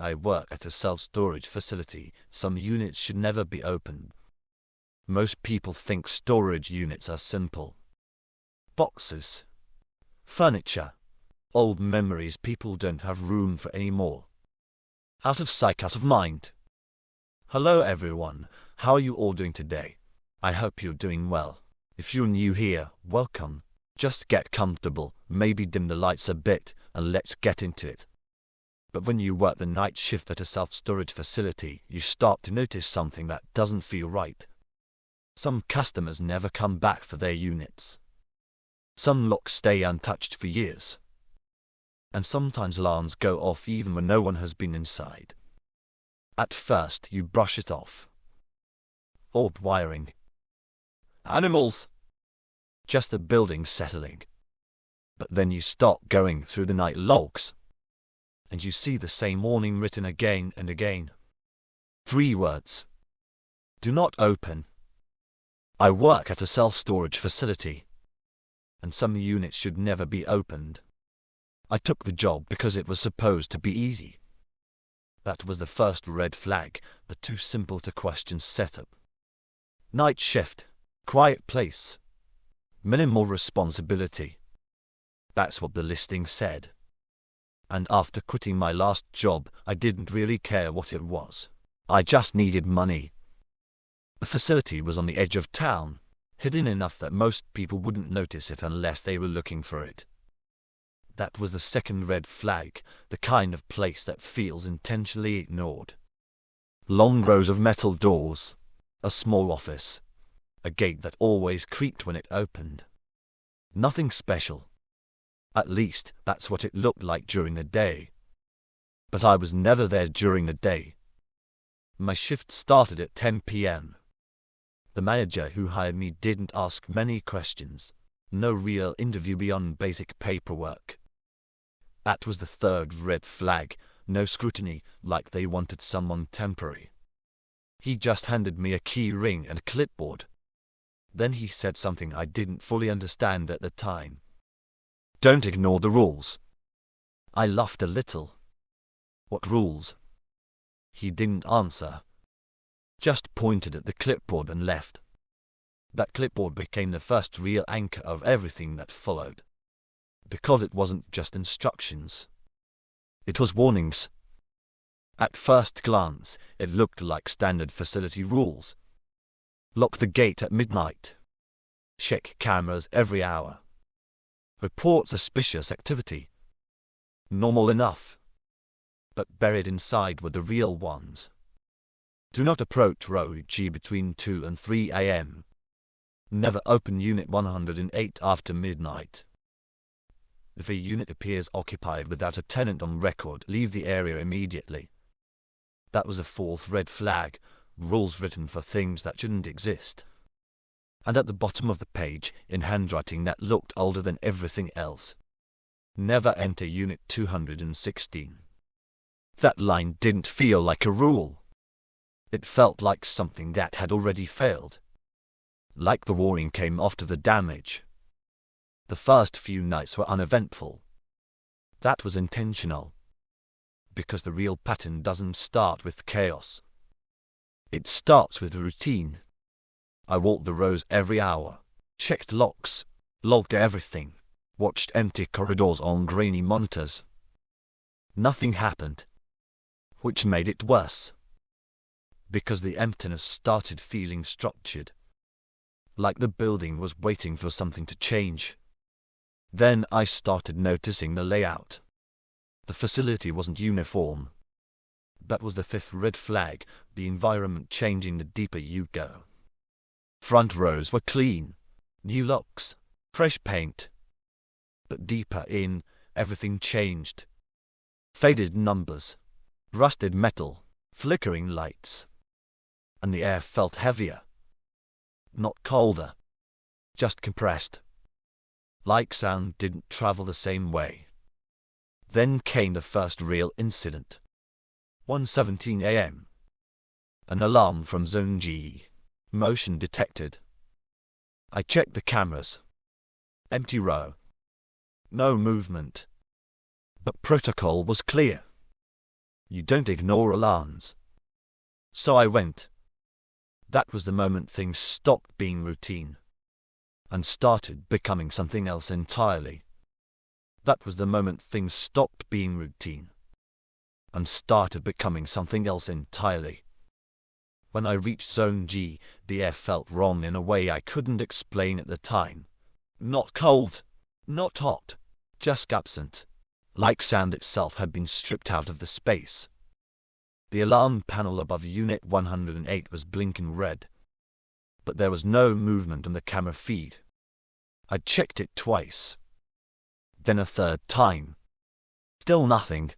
I work at a self-storage facility. Some units should never be opened. Most people think storage units are simple. Boxes, furniture, old memories people don't have room for anymore. Out of sight, out of mind. Hello everyone, how are you all doing today? I hope you're doing well. If you're new here, welcome. Just get comfortable, maybe dim the lights a bit, and let's get into it. But when you work the night shift at a self-storage facility, you start to notice something that doesn't feel right. Some customers never come back for their units. Some locks stay untouched for years. And sometimes alarms go off even when no one has been inside. At first, you brush it off. Old wiring. Animals. Just the building settling. But then you start going through the night logs. And you see the same warning written again and again. 3 words. Do not open. I work at a self-storage facility. And some units should never be opened. I took the job because it was supposed to be easy. That was the first red flag, the too simple to question setup. Night shift, quiet place, minimal responsibility. That's what the listing said. And after quitting my last job, I didn't really care what it was. I just needed money. The facility was on the edge of town, hidden enough that most people wouldn't notice it unless they were looking for it. That was the second red flag, the kind of place that feels intentionally ignored. Long rows of metal doors, a small office, a gate that always creaked when it opened. Nothing special. At least, that's what it looked like during the day. But I was never there during the day. My shift started at 10 p.m. The manager who hired me didn't ask many questions. No real interview beyond basic paperwork. That was the third red flag, no scrutiny, like they wanted someone temporary. He just handed me a key ring and clipboard. Then he said something I didn't fully understand at the time. Don't ignore the rules. I laughed a little. What rules? He didn't answer. Just pointed at the clipboard and left. That clipboard became the first real anchor of everything that followed. Because it wasn't just instructions. It was warnings. At first glance, it looked like standard facility rules. Lock the gate at midnight. Check cameras every hour. Report suspicious activity. Normal enough. But buried inside were the real ones. Do not approach row G between 2 and 3 a.m. Never open Unit 108 after midnight. If a unit appears occupied without a tenant on record, leave the area immediately. That was a fourth red flag, rules written for things that shouldn't exist. And at the bottom of the page, in handwriting that looked older than everything else, never enter Unit 216. That line didn't feel like a rule. It felt like something that had already failed. Like the warning came after the damage. The first few nights were uneventful. That was intentional. Because the real pattern doesn't start with chaos. It starts with routine. I walked the rows every hour, checked locks, logged everything, watched empty corridors on grainy monitors. Nothing happened. Which made it worse. Because the emptiness started feeling structured. Like the building was waiting for something to change. Then I started noticing the layout. The facility wasn't uniform. That was the fifth red flag, the environment changing the deeper you go. Front rows were clean, new locks, fresh paint. But deeper in, everything changed. Faded numbers, rusted metal, flickering lights. And the air felt heavier. Not colder, just compressed. Like sound didn't travel the same way. Then came the first real incident. 1:17 a.m. An alarm from Zone G. Motion detected. I checked the cameras. Empty row. No movement. But protocol was clear. You don't ignore alarms. So I went. That was the moment things stopped being routine and started becoming something else entirely. That was the moment things stopped being routine and started becoming something else entirely. When I reached Zone G, the air felt wrong in a way I couldn't explain at the time. Not cold, not hot, just absent, like sound itself had been stripped out of the space. The alarm panel above Unit 108 was blinking red, but there was no movement on the camera feed. I checked it twice, then a third time. Still nothing.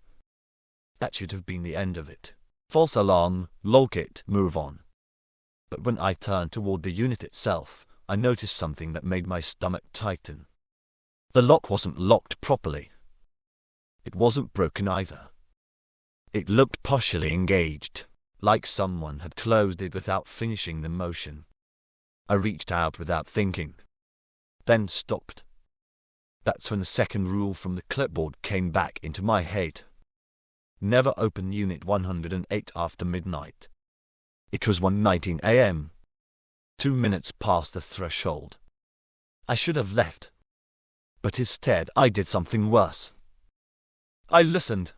That should have been the end of it. False alarm, log it, move on. But when I turned toward the unit itself, I noticed something that made my stomach tighten. The lock wasn't locked properly. It wasn't broken either. It looked partially engaged, like someone had closed it without finishing the motion. I reached out without thinking, then stopped. That's when the second rule from the clipboard came back into my head. Never open Unit 108 after midnight. It was 1:19 a.m. 2 minutes past the threshold. I should have left. But instead I did something worse. I listened.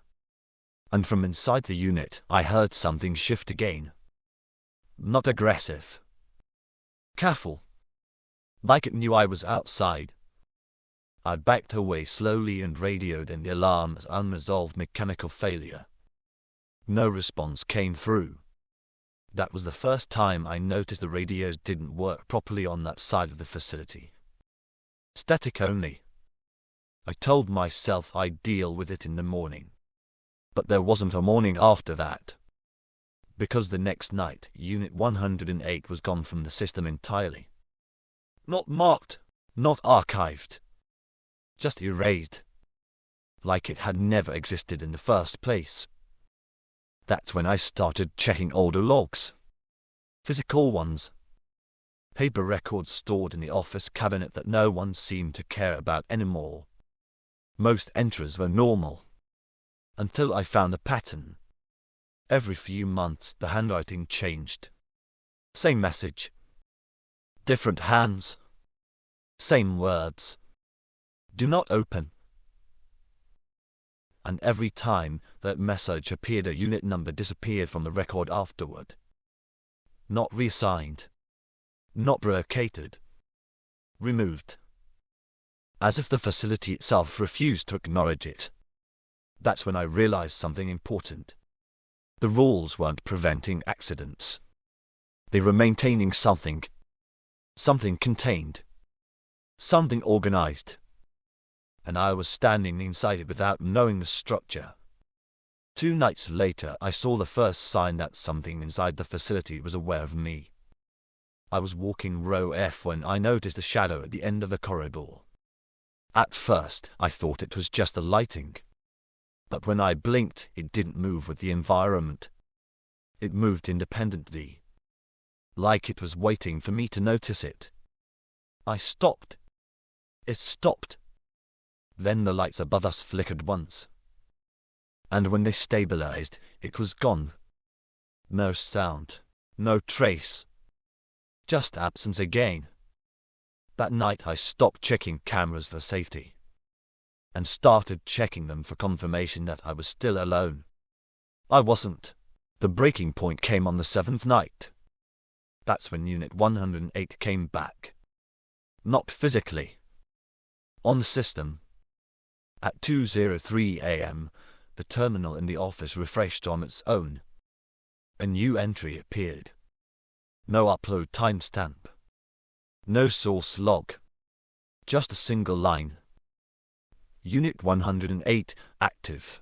And from inside the unit I heard something shift again. Not aggressive. Careful. Like it knew I was outside. I backed away slowly and radioed in the alarm as unresolved mechanical failure. No response came through. That was the first time I noticed the radios didn't work properly on that side of the facility. Static only. I told myself I'd deal with it in the morning. But there wasn't a morning after that. Because the next night, Unit 108 was gone from the system entirely. Not marked, not archived. Just erased. Like it had never existed in the first place. That's when I started checking older logs. Physical ones. Paper records stored in the office cabinet that no one seemed to care about anymore. Most entries were normal. Until I found a pattern. Every few months the handwriting changed. Same message. Different hands. Same words. Do not open. And every time that message appeared, a unit number disappeared from the record afterward. Not reassigned. Not brocated. Removed. As if the facility itself refused to acknowledge it. That's when I realized something important. The rules weren't preventing accidents. They were maintaining something. Something contained. Something organized. And I was standing inside it without knowing the structure. 2 nights later, I saw the first sign that something inside the facility was aware of me. I was walking row F when I noticed a shadow at the end of the corridor. At first, I thought it was just the lighting. But when I blinked, it didn't move with the environment. It moved independently. Like it was waiting for me to notice it. I stopped. It stopped. Then the lights above us flickered once. And when they stabilized, it was gone. No sound. No trace. Just absence again. That night I stopped checking cameras for safety. And started checking them for confirmation that I was still alone. I wasn't. The breaking point came on the 7th night. That's when Unit 108 came back. Not physically. On the system. At 2:03 a.m., the terminal in the office refreshed on its own. A new entry appeared. No upload timestamp. No source log. Just a single line. Unit 108, active.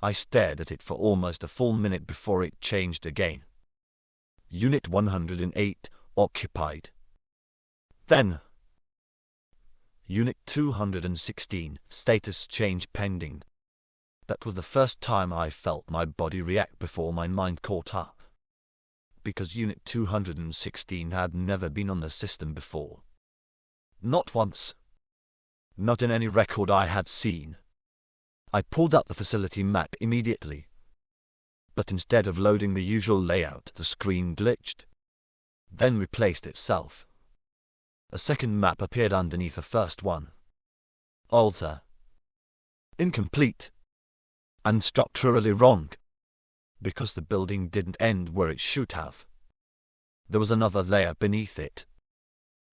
I stared at it for almost a full minute before it changed again. Unit 108, occupied. Then, Unit 216, status change pending. That was the first time I felt my body react before my mind caught up. Because Unit 216 had never been on the system before. Not once. Not in any record I had seen. I pulled up the facility map immediately. but instead of loading the usual layout, the screen glitched, then replaced itself. A second map appeared underneath the first one. Alter. Incomplete. And structurally wrong. Because the building didn't end where it should have. There was another layer beneath it.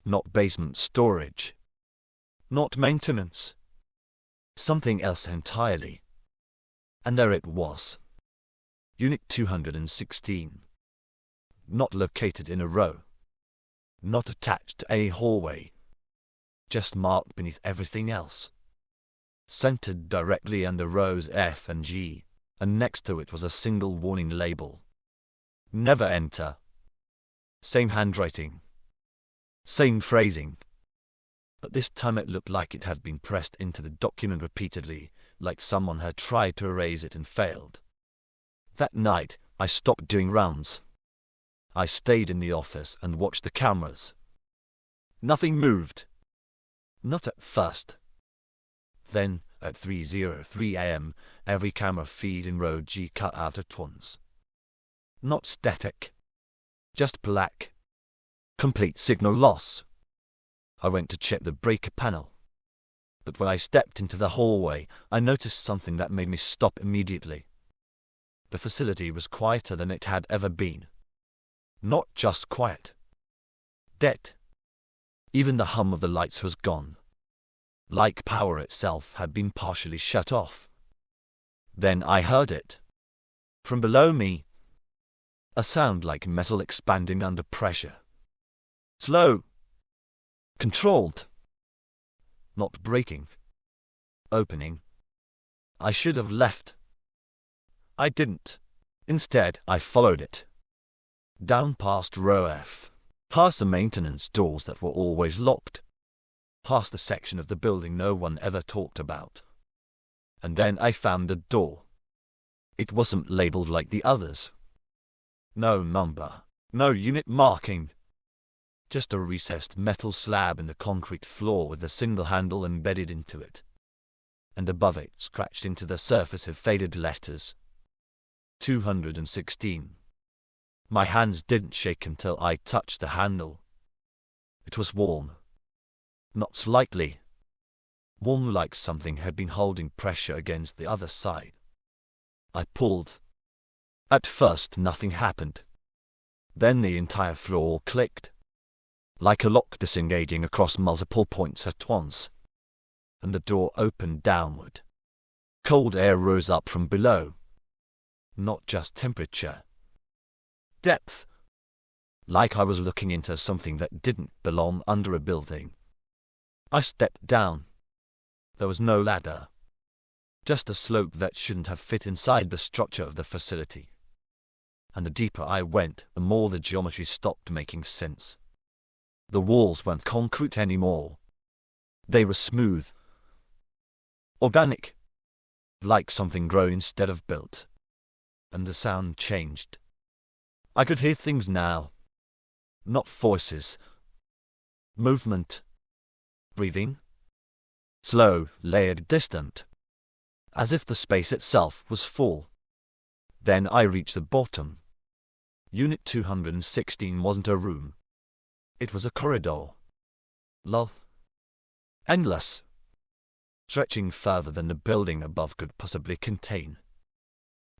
Not basement storage. Not maintenance. Something else entirely. And there it was. Unit 216. Not located in a row. Not attached to any hallway. Just marked beneath everything else. Centered directly under rows F and G, and next to it was a single warning label. Never enter. Same handwriting. Same phrasing. But this time it looked like it had been pressed into the document repeatedly, like someone had tried to erase it and failed. That night, I stopped doing rounds. I stayed in the office and watched the cameras. Nothing moved. Not at first. Then, at 3:03 a.m., every camera feed in row G cut out at once. Not static. Just black. Complete signal loss. I went to check the breaker panel. But when I stepped into the hallway, I noticed something that made me stop immediately. The facility was quieter than it had ever been. Not just quiet. Dead. Even the hum of the lights was gone. Like power itself had been partially shut off. Then I heard it. From below me. A sound like metal expanding under pressure. Slow. Controlled. Not breaking. Opening. I should have left. I didn't. Instead, I followed it. Down past row F. Past the maintenance doors that were always locked. Past the section of the building no one ever talked about. And then I found a door. It wasn't labeled like the others. No number. No unit marking. Just a recessed metal slab in the concrete floor with a single handle embedded into it. And above it, scratched into the surface of faded letters. 216. My hands didn't shake until I touched the handle. It was warm. Not slightly. Warm like something had been holding pressure against the other side. I pulled. At first nothing happened. Then the entire floor clicked. Like a lock disengaging across multiple points at once. And the door opened downward. Cold air rose up from below. Not just temperature. Depth. Like I was looking into something that didn't belong under a building. I stepped down. There was no ladder. Just a slope that shouldn't have fit inside the structure of the facility. And the deeper I went, the more the geometry stopped making sense. The walls weren't concrete anymore. They were smooth. Organic. Like something grown instead of built. And the sound changed. I could hear things now. Not voices. Movement. Breathing. Slow, layered, distant. As if the space itself was full. Then I reached the bottom. Unit 216 wasn't a room. It was a corridor. Lol. Endless. Stretching further than the building above could possibly contain.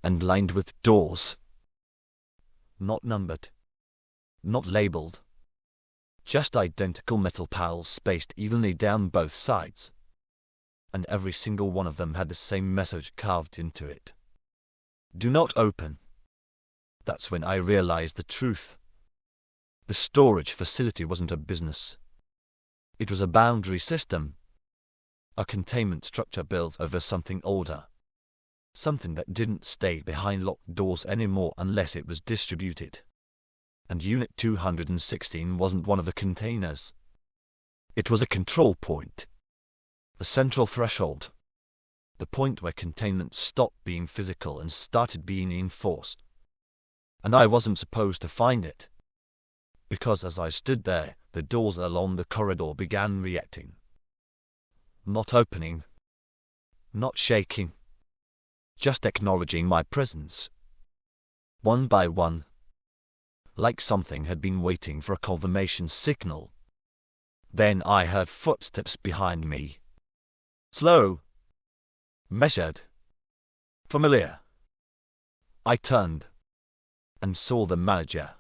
And lined with doors. Not numbered. Not labeled. Just identical metal panels spaced evenly down both sides. And every single one of them had the same message carved into it. Do not open. That's when I realized the truth. The storage facility wasn't a business. It was a boundary system. A containment structure built over something older. Something that didn't stay behind locked doors anymore unless it was distributed. And Unit 216 wasn't one of the containers. It was a control point. The central threshold. The point where containment stopped being physical and started being enforced. And I wasn't supposed to find it. Because as I stood there, the doors along the corridor began reacting. Not opening. Not shaking. Just acknowledging my presence. one by one, like something had been waiting for a confirmation signal. Then I heard footsteps behind me. Slow, measured, familiar. I turned and saw the manager.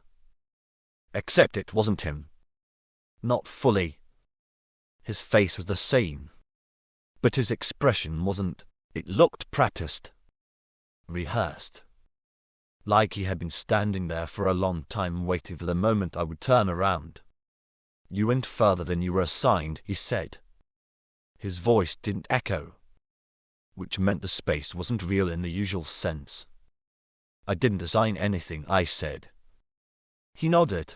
Except it wasn't him. Not fully. His face was the same, but his expression wasn't. It looked practiced, rehearsed, like he had been standing there for a long time waiting for the moment I would turn around. "You went further than you were assigned," he said. His voice didn't echo, which meant the space wasn't real in the usual sense. "I didn't assign anything," I said. He nodded.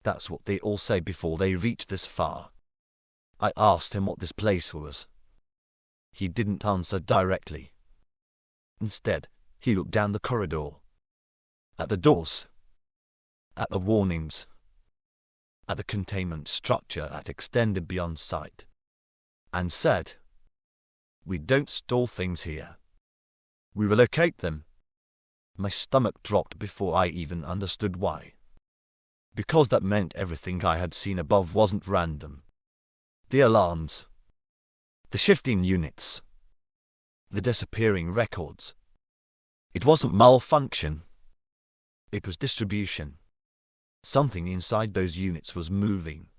"That's what they all say before they reach this far." I asked him what this place was. He didn't answer directly. Instead, he looked down the corridor. At the doors. At the warnings. At the containment structure that extended beyond sight. And said, "We don't store things here. We relocate them." My stomach dropped before I even understood why. Because that meant everything I had seen above wasn't random. The alarms. The shifting units. The disappearing records. It wasn't malfunction. It was distribution. Something inside those units was moving.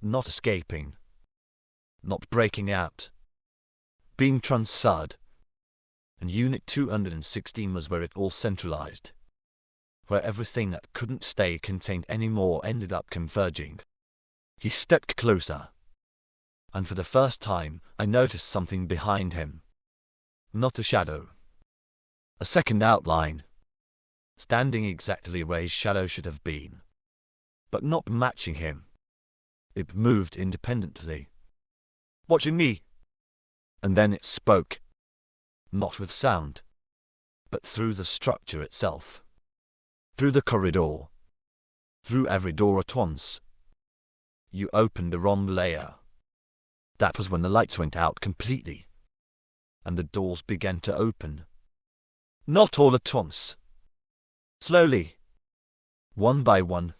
Not escaping. Not breaking out. Being transferred. And Unit 216 was where it all centralized. Where everything that couldn't stay contained anymore ended up converging. He stepped closer. And for the first time, I noticed something behind him. Not a shadow. A second outline. Standing exactly where his shadow should have been. But not matching him. It moved independently. Watching me. And then it spoke. Not with sound. But through the structure itself. Through the corridor. Through every door at once. "You opened the wrong layer." That was when the lights went out completely. And the doors began to open. Not all at once. Slowly. One by one.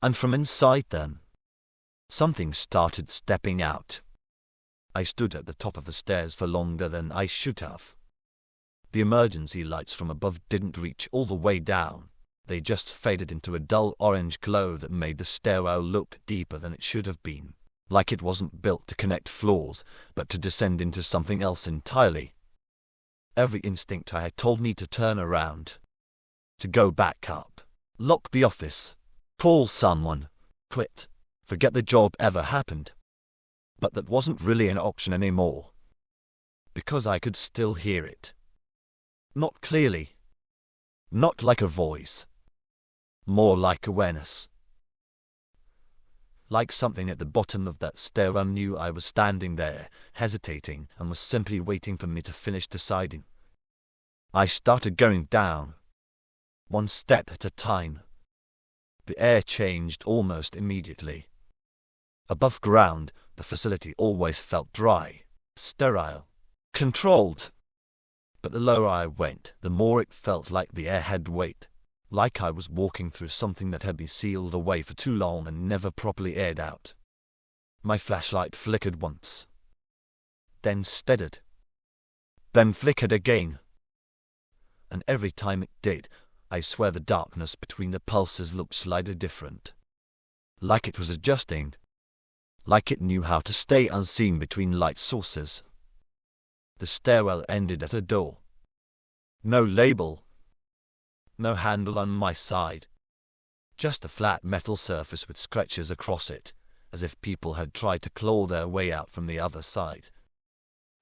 And from inside them, something started stepping out. I stood at the top of the stairs for longer than I should have. The emergency lights from above didn't reach all the way down. They just faded into a dull orange glow that made the stairwell look deeper than it should have been. Like it wasn't built to connect floors, but to descend into something else entirely. Every instinct I had told me to turn around. To go back up. Lock the office. Call someone. Quit. Forget the job ever happened. But that wasn't really an option anymore. Because I could still hear it. Not clearly. Not like a voice. More like awareness. Like something at the bottom of that stairwell knew I was standing there, hesitating, and was simply waiting for me to finish deciding. I started going down. One step at a time. The air changed almost immediately. Above ground, the facility always felt dry, sterile, controlled. But the lower I went, the more it felt like the air had weight. Like I was walking through something that had been sealed away for too long and never properly aired out. My flashlight flickered once. Then steadied. Then flickered again. And every time it did, I swear the darkness between the pulses looked slightly different. Like it was adjusting. Like it knew how to stay unseen between light sources. The stairwell ended at a door. No label. No handle on my side. Just a flat metal surface with scratches across it, as if people had tried to claw their way out from the other side.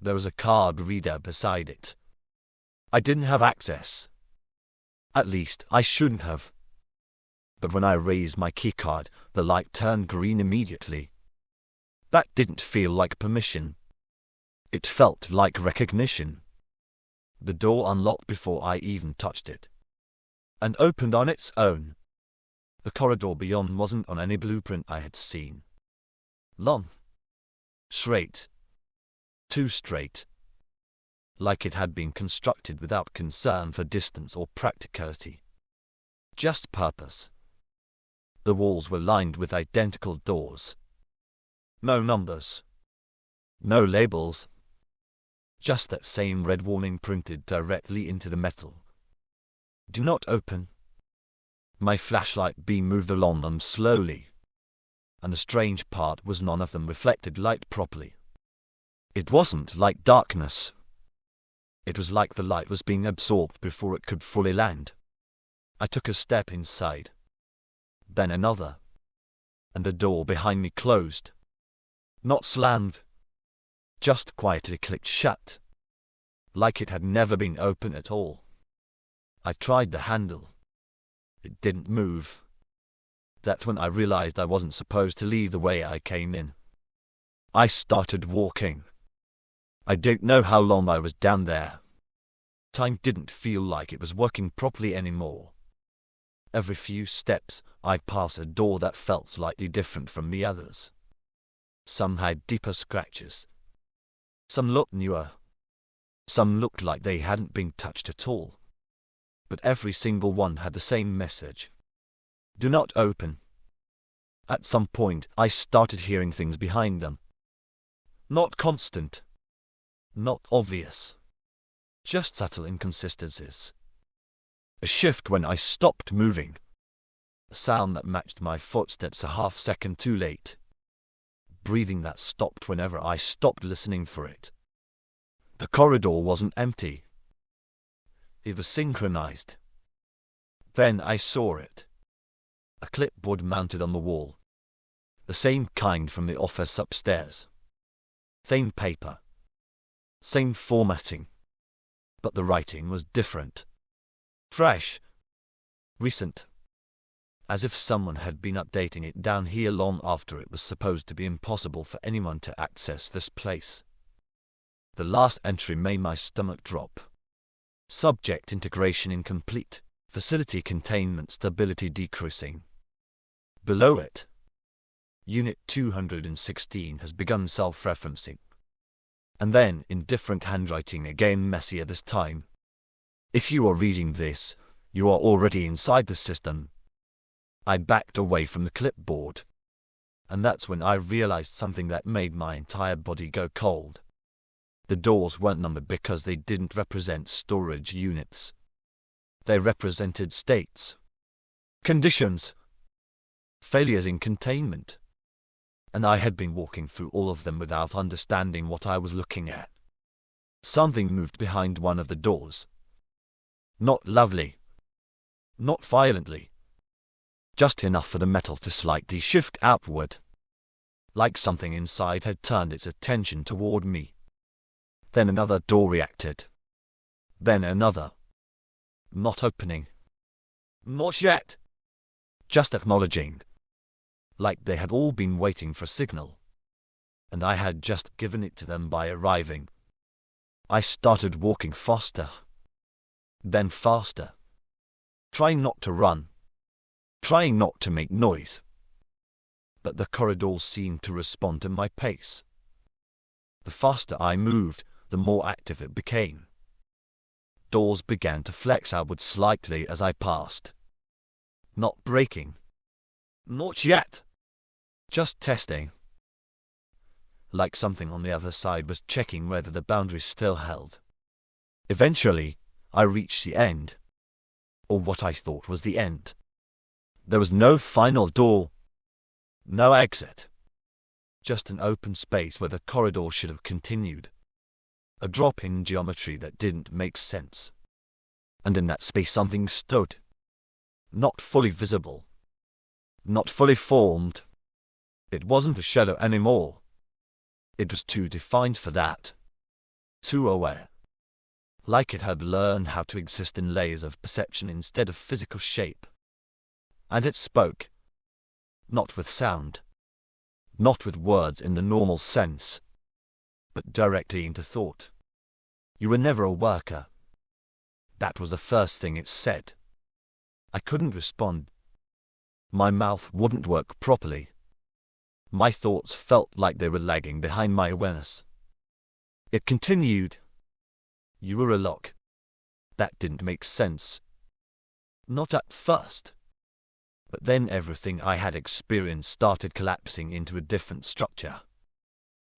There was a card reader beside it. I didn't have access. At least, I shouldn't have. But when I raised my keycard, the light turned green immediately. That didn't feel like permission. It felt like recognition. The door unlocked before I even touched it. And opened on its own. The corridor beyond wasn't on any blueprint I had seen. Long. Straight. Too straight. like it had been constructed without concern for distance or practicality. Just purpose. The walls were lined with identical doors. No numbers. No labels. Just that same red warning printed directly into the metal. Do not open. My flashlight beam moved along them slowly, and the strange part was none of them reflected light properly. It wasn't like darkness. It was like the light was being absorbed before it could fully land. I took a step inside, then another, and the door behind me closed. Not slammed, just quietly clicked shut, like it had never been open at all. I tried the handle. It didn't move. That's when I realized I wasn't supposed to leave the way I came in. I started walking. I don't know how long I was down there. Time didn't feel like it was working properly anymore. Every few steps, I passed a door that felt slightly different from the others. Some had deeper scratches. Some looked newer. Some looked like they hadn't been touched at all. But every single one had the same message. Do not open. At some point, I started hearing things behind them. Not constant. Not obvious. Just subtle inconsistencies. A shift when I stopped moving. A sound that matched my footsteps a half-second too late. Breathing that stopped whenever I stopped listening for it. The corridor wasn't empty. It was synchronized. Then I saw it. A clipboard mounted on the wall. The same kind from the office upstairs. Same paper. Same formatting. But the writing was different. Fresh. Recent. As if someone had been updating it down here long after it was supposed to be impossible for anyone to access this place. The last entry made my stomach drop. Subject integration incomplete. Facility containment stability decreasing. Below it, Unit 216 has begun self-referencing. And then, in different handwriting again messier this time. If you are reading this, you are already inside the system. I backed away from the clipboard. And that's when I realized something that made my entire body go cold. The doors weren't numbered because they didn't represent storage units. They represented states, conditions, failures in containment. And I had been walking through all of them without understanding what I was looking at. Something moved behind one of the doors. Not loudly. Not violently. Just enough for the metal to slightly shift outward. Like something inside had turned its attention toward me. Then another door reacted. Then another. Not opening. Not yet. Just acknowledging. Like they had all been waiting for a signal. And I had just given it to them by arriving. I started walking faster. Then faster. Trying not to run. Trying not to make noise. But the corridor seemed to respond to my pace. The faster I moved, the more active it became. Doors began to flex outward slightly as I passed. Not breaking. Not yet. Just testing. Like something on the other side was checking whether the boundaries still held. Eventually, I reached the end. Or what I thought was the end. There was no final door. No exit. Just an open space where the corridor should have continued. A drop in geometry that didn't make sense. And in that space something stood. Not fully visible. Not fully formed. It wasn't a shadow anymore. It was too defined for that. Too aware. Like it had learned how to exist in layers of perception instead of physical shape. And it spoke. Not with sound. Not with words in the normal sense. But directly into thought. You were never a worker. That was the first thing it said. I couldn't respond. My mouth wouldn't work properly. My thoughts felt like they were lagging behind my awareness. It continued. You were a lock. That didn't make sense. Not at first. But then everything I had experienced started collapsing into a different structure.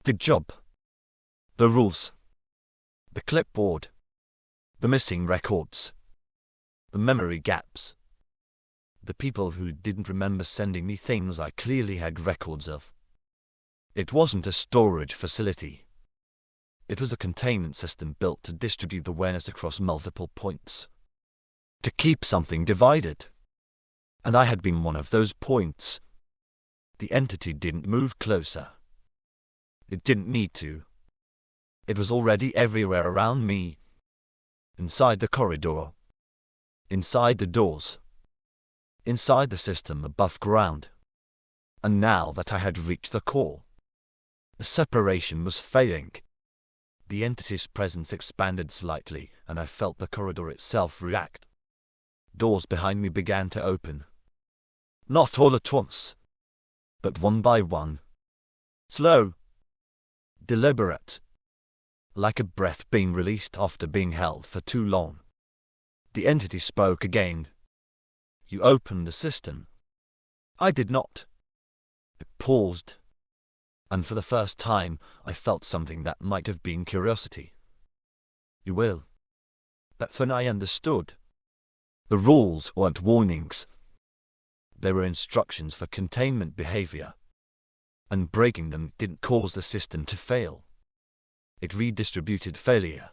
The job. The rules. The clipboard. The missing records. The memory gaps. The people who didn't remember sending me things I clearly had records of. It wasn't a storage facility. It was a containment system built to distribute awareness across multiple points. To keep something divided. And I had been one of those points. The entity didn't move closer. It didn't need to. It was already everywhere around me. Inside the corridor. Inside the doors. Inside the system above ground. And now that I had reached the core, the separation was fading. The entity's presence expanded slightly, and I felt the corridor itself react. Doors behind me began to open. Not all at once, but one by one. Slow. Deliberate. Like a breath being released after being held for too long. The entity spoke again. You opened the system. I did not. It paused. And for the first time, I felt something that might have been curiosity. You will. That's when I understood. The rules weren't warnings. They were instructions for containment behavior. And breaking them didn't cause the system to fail. It redistributed failure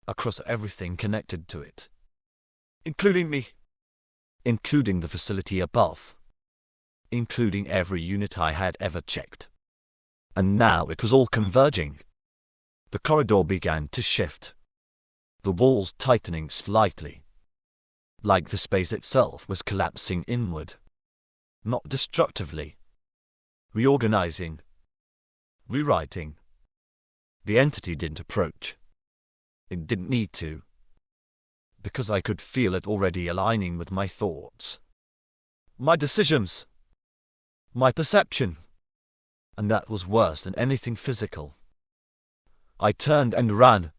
across everything connected to it. Including me. Including the facility above. Including every unit I had ever checked. And now it was all converging. The corridor began to shift. The walls tightening slightly. Like the space itself was collapsing inward. Not destructively. Reorganizing. Rewriting. The entity didn't approach. It didn't need to. Because I could feel it already aligning with my thoughts. My decisions. My perception. And that was worse than anything physical. I turned and ran.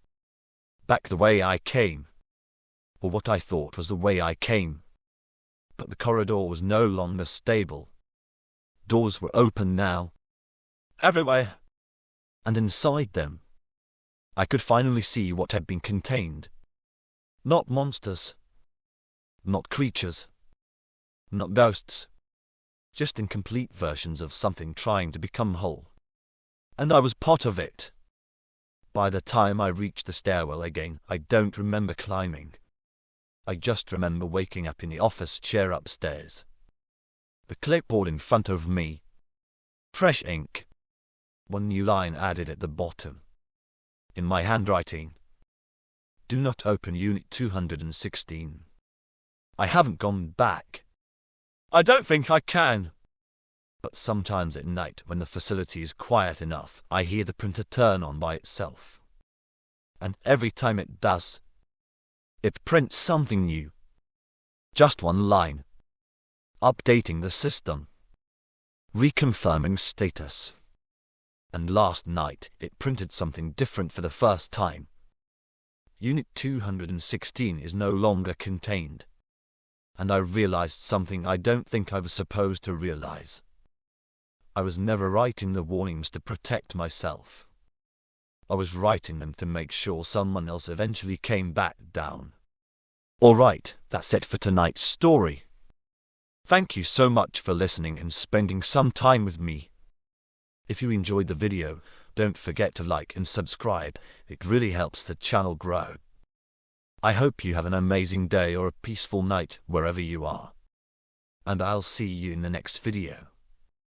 Back the way I came. Or what I thought was the way I came. But the corridor was no longer stable. Doors were open now. Everywhere. And inside them, I could finally see what had been contained. Not monsters. Not creatures. Not ghosts. Just incomplete versions of something trying to become whole. And I was part of it. By the time I reached the stairwell again, I don't remember climbing. I just remember waking up in the office chair upstairs. The clipboard in front of me. Fresh ink. One new line added at the bottom. In my handwriting. Do not open Unit 216. I haven't gone back. I don't think I can. But sometimes at night, when the facility is quiet enough, I hear the printer turn on by itself. And every time it does, it prints something new. Just one line. Updating the system. Reconfirming status. And last night, it printed something different for the first time. Unit 216 is no longer contained. And I realized something I don't think I was supposed to realize. I was never writing the warnings to protect myself. I was writing them to make sure someone else eventually came back down. Alright, that's it for tonight's story. Thank you so much for listening and spending some time with me. If you enjoyed the video, don't forget to like and subscribe. It really helps the channel grow. I hope you have an amazing day or a peaceful night wherever you are. And I'll see you in the next video.